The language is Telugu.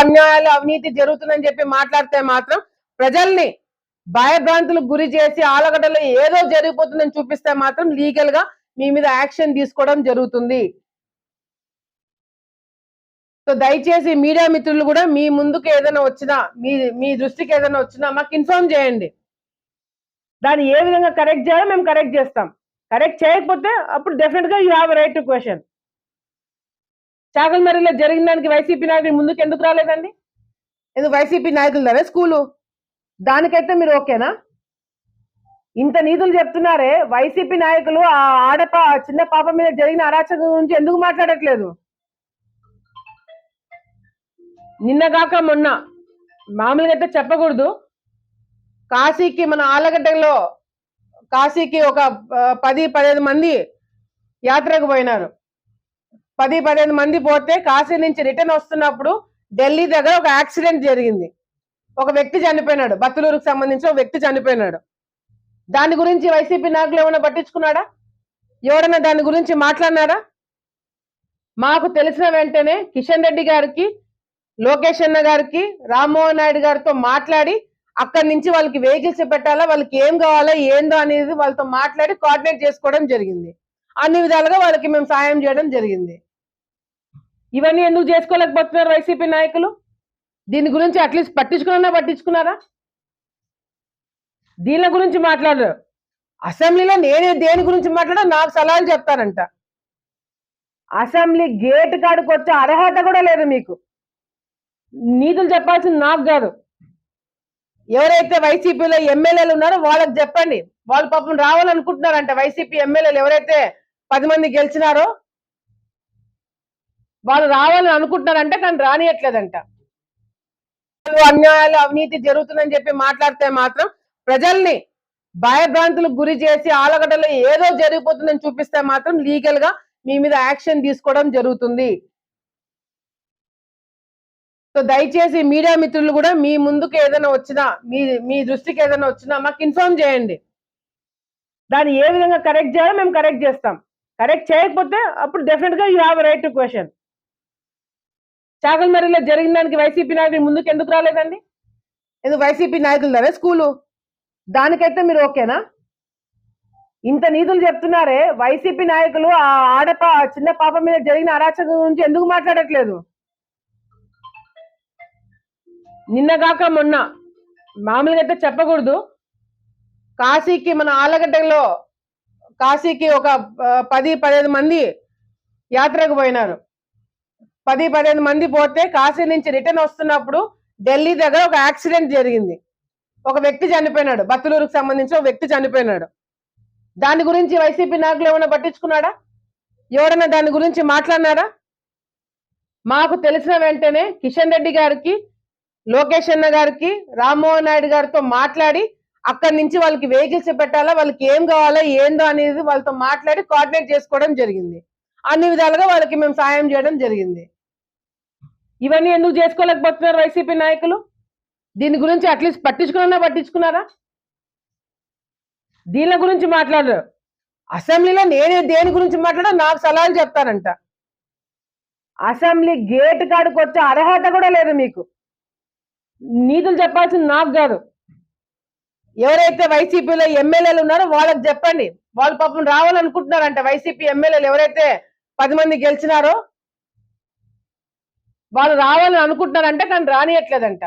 అన్యాయాలు అవినీతి జరుగుతుందని చెప్పి మాట్లాడితే మాత్రం ప్రజల్ని భయభ్రాంతులకు గురి చేసి ఆలగడ్డలో ఏదో జరిగిపోతుందని చూపిస్తే మాత్రం లీగల్ గా మీ మీద యాక్షన్ తీసుకోవడం జరుగుతుంది. సో దయచేసి మీడియా మిత్రులు కూడా మీ ముందుకు ఏదైనా వచ్చినా మీ దృష్టికి ఏదైనా వచ్చినా మాకు ఇన్ఫార్మ్ చేయండి. దాన్ని ఏ విధంగా కరెక్ట్ చేయాలో మేము కరెక్ట్ చేస్తాం. కరెక్ట్ చేయకపోతే అప్పుడు డెఫినెట్ గా you have right to question. చాకల్మరిలో జరిగిన దానికి వైసీపీ నాయకులు ముందుకు ఎందుకు రాలేదండి? ఎందుకు వైసీపీ నాయకులు స్కూలు దానికైతే మీరు ఓకేనా? ఇంత నీతులు చెప్తున్నారే, వైసీపీ నాయకులు ఆ చిన్న పాప మీద జరిగిన అరాచకం గురించి ఎందుకు మాట్లాడట్లేదు? నిన్నగాక మొన్న మామూలుగా అయితే చెప్పకూడదు, కాశీకి మన ఆలగడ్డలో కాశీకి ఒక 10-15 మంది యాత్రకు పోయినారు. 10-15 మంది పోతే కాశీ నుంచి రిటర్న్ వస్తున్నప్పుడు ఢిల్లీ దగ్గర ఒక యాక్సిడెంట్ జరిగింది. ఒక వ్యక్తి చనిపోయినాడు, బత్తలూరుకు సంబంధించి ఒక వ్యక్తి చనిపోయినాడు. దాని గురించి వైసీపీ నాయకులు ఏమైనా పట్టించుకున్నాడా? ఎవరైనా దాని గురించి మాట్లాడినారా? మాకు తెలిసిన వెంటనే కిషన్ రెడ్డి గారికి, లోకేష్ అన్న గారికి, రామ్మోహన్ నాయుడు గారితో మాట్లాడి అక్కడి నుంచి వాళ్ళకి వెహికల్స్ పెట్టాలా, వాళ్ళకి ఏం కావాలో ఏందో అనేది వాళ్ళతో మాట్లాడి కోఆర్డినేట్ చేసుకోవడం జరిగింది. అన్ని విధాలుగా వాళ్ళకి మేము సాయం చేయడం జరిగింది. ఇవన్నీ ఎందుకు చేసుకోలేకపోతున్నారు వైసీపీ నాయకులు? దీని గురించి అట్లీస్ట్ పట్టించుకున్నారా? దీని గురించి మాట్లాడరు. అసెంబ్లీలో నేనే దేని గురించి మాట్లాడా నాకు సలహాలు చెప్తానంట. అసెంబ్లీ గేట్ కాడికి వచ్చే అర్హత కూడా లేదు మీకు. నీతులు చెప్పాల్సింది నాకు కాదు. ఎవరైతే వైసీపీలో ఎమ్మెల్యేలు ఉన్నారో వాళ్ళకి చెప్పండి. వాళ్ళు పాపం రావాలనుకుంటున్నారంట. వైసీపీ ఎమ్మెల్యేలు ఎవరైతే 10 మంది గెలిచినారో వాళ్ళు రావాలని అనుకుంటున్నారంట, కానీ రానియట్లేదంట. అన్యాయాలు అవినీతి జరుగుతుందని చెప్పి మాట్లాడితే మాత్రం ప్రజల్ని భయభ్రాంతులకు గురి చేసి ఆలగడ్డలో ఏదో జరిగిపోతుందని చూపిస్తే మాత్రం లీగల్ గా మీ మీద యాక్షన్ తీసుకోవడం జరుగుతుంది. సో దయచేసి మీడియా మిత్రులు కూడా మీ ముందుకు ఏదైనా వచ్చినా మీ దృష్టికి ఏదైనా వచ్చినా మాకు ఇన్ఫార్మ్ చేయండి. దాన్ని ఏ విధంగా కరెక్ట్ చేయాలో మేము కరెక్ట్ చేస్తాం. కరెక్ట్ చేయకపోతే అప్పుడు డెఫినెట్ గా you have right to question. చాకల్మరిలో జరిగిన దానికి వైసీపీ నాయకులు ముందుకు ఎందుకు రాలేదండి? ఎందుకు వైసీపీ నాయకులు స్కూలు దానికైతే మీరు ఓకేనా? ఇంత నీతులు చెప్తున్నారే, వైసీపీ నాయకులు ఆ చిన్న పాప మీద జరిగిన అరాచకం గురించి ఎందుకు మాట్లాడట్లేదు? నిన్నగాక మొన్న మామూలుగా అయితే చెప్పకూడదు, కాశీకి మన ఆలగడ్డలో కాశీకి ఒక 10-15 మంది యాత్రకు పోయినారు. 10-15 మంది పోతే కాశీ నుంచి రిటర్న్ వస్తున్నప్పుడు ఢిల్లీ దగ్గర ఒక యాక్సిడెంట్ జరిగింది. ఒక వ్యక్తి చనిపోయినాడు, బత్తలూరుకు సంబంధించి ఒక వ్యక్తి చనిపోయినాడు. దాని గురించి వైసీపీ నాయకులు ఏమైనా పట్టించుకున్నాడా? ఎవరైనా దాని గురించి మాట్లాడినారా? మాకు తెలిసిన వెంటనే కిషన్ రెడ్డి గారికి, లోకేష్ అన్న గారికి, రామ్మోహన్ నాయుడు గారితో మాట్లాడి అక్కడి నుంచి వాళ్ళకి వెహికల్స్ పెట్టాలా, వాళ్ళకి ఏం కావాలో ఏందో అనేది వాళ్ళతో మాట్లాడి కోఆర్డినేట్ చేసుకోవడం జరిగింది. అన్ని విధాలుగా వాళ్ళకి మేము సాయం చేయడం జరిగింది. ఇవన్నీ ఎందుకు చేసుకోలేకపోతున్నారు వైసీపీ నాయకులు? దీని గురించి అట్లీస్ట్ పట్టించుకున్నారా? దీని గురించి మాట్లాడరు. అసెంబ్లీలో నేనే దేని గురించి మాట్లాడా నాకు సలహాలు చెప్తానంట. అసెంబ్లీ గేట్ కాడికి వచ్చే అర్హత కూడా లేదు మీకు. నీతులు చెప్పాల్సింది నాకు కాదు. ఎవరైతే వైసీపీలో ఎమ్మెల్యేలు ఉన్నారో వాళ్ళకి చెప్పండి. వాళ్ళు పాపం రావాలనుకుంటున్నారంట. వైసీపీ ఎమ్మెల్యేలు ఎవరైతే 10 మంది గెలిచినారో వాళ్ళు రావాలని అనుకుంటున్నారంట, కానీ రానియట్లేదంట.